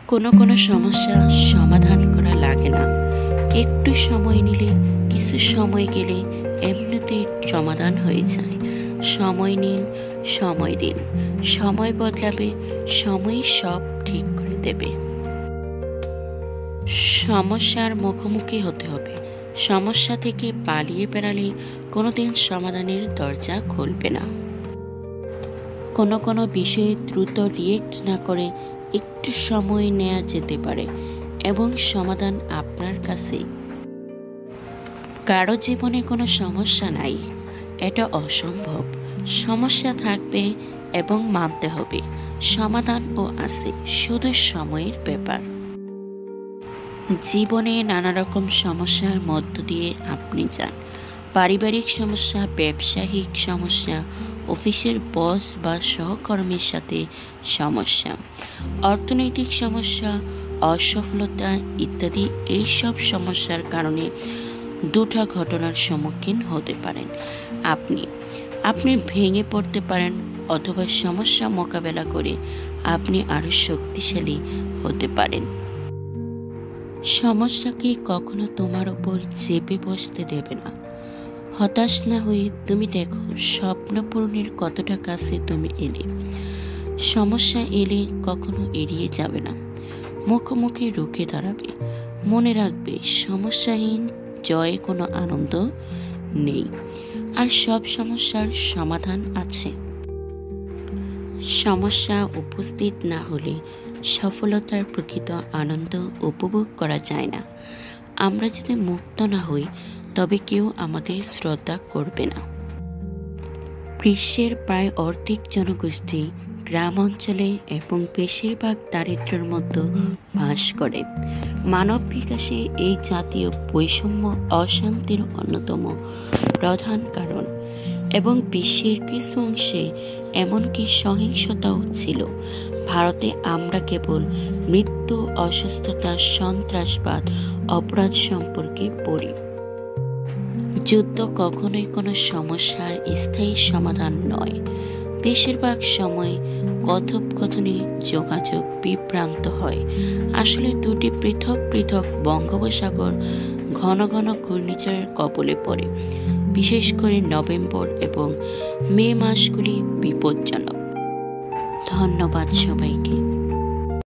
কোনো কোনো সমস্যা সমাধান করা লাগে না, একটু সময় নিলে, কিছু সময় গেলে এমনিতেই সমাধান হয়ে যায়। সময় নিন, সময় দিন, সময় বদলাবে, সময় সব ঠিক করে দেবে। সমস্যার মুখোমুখি হতে হবে। সমস্যা থেকে পালিয়ে বেড়ালে কোনোদিন সমাধানের দরজা খুলবে না। কোনো কোনো বিষয়ে দ্রুত রিয়েক্ট না করে একটু সময় নেওয়া যেতে পারে এবং সমাধান আপনার কাছে। কারো জীবনে কোনো সমস্যা নাই, এটা অসম্ভব। সমস্যা থাকবে এবং মানতে হবে, সমাধানও আছে, শুধু সময়ের ব্যাপার। জীবনে নানা রকম সমস্যার মধ্য দিয়ে আপনি যান। পারিবারিক সমস্যা, ব্যবসায়িক সমস্যা, অফিসের বস বা সহকর্মীর সাথে সমস্যা, অর্থনৈতিক সমস্যা, অসফলতা ইত্যাদি। এইসব সমস্যার কারণে দুটো ঘটনার সম্মুখীন হতে পারেন। আপনি ভেঙে পড়তে পারেন, অথবা সমস্যা মোকাবেলা করে আপনি আরো শক্তিশালী হতে পারেন। সমস্যাকে কখনো তোমার উপর চেপে বসতে দেবে না। হতাশ না হয়ে তুমি দেখো স্বপ্ন পূরণের কতটা কাছে তুমি এলে। সমস্যা এলে কখনো এড়িয়ে যাবে না, মুখোমুখি রুখে দাঁড়াবে। মনে রাখবে, সমস্যাহীন জয়ে কোনো আনন্দ নেই, আর সব সমস্যার সমাধান আছে। সমস্যা উপস্থিত না হলে সফলতার প্রকৃত আনন্দ উপভোগ করা যায় না। আমরা যদি মুক্ত না হই, তবে কেউ আমাদের শ্রদ্ধা করবে না। বিশ্বের প্রায় অর্ধেক জনগোষ্ঠী গ্রাম অঞ্চলে এবং বেশিরভাগ দারিদ্র্যের মধ্যে বাস করে। মানব বিকাশে এই জাতীয় বৈষম্য অশান্তির অন্যতম প্রধান কারণ, এবং বিশ্বের কিছু অংশে এমনকি সহিংসতাও ছিল। ভারতে আমরা কেবল মৃত্যু, অসুস্থতা, সন্ত্রাসবাদ, অপরাধ সম্পর্কে পড়ি। যুদ্ধ কখনোই কোনো সমস্যার স্থায়ী সমাধান নয়। বেশিরভাগ সময় কথোপকথনে যোগাযোগ বিভ্রান্ত হয়। আসলে দুটি পৃথক পৃথক বঙ্গোপসাগর ঘন ঘন ঘূর্ণিঝড়ের কবলে পড়ে। বিশেষ করে নভেম্বর এবং মে মাসগুলি বিপজ্জনক। ধন্যবাদ সবাইকে।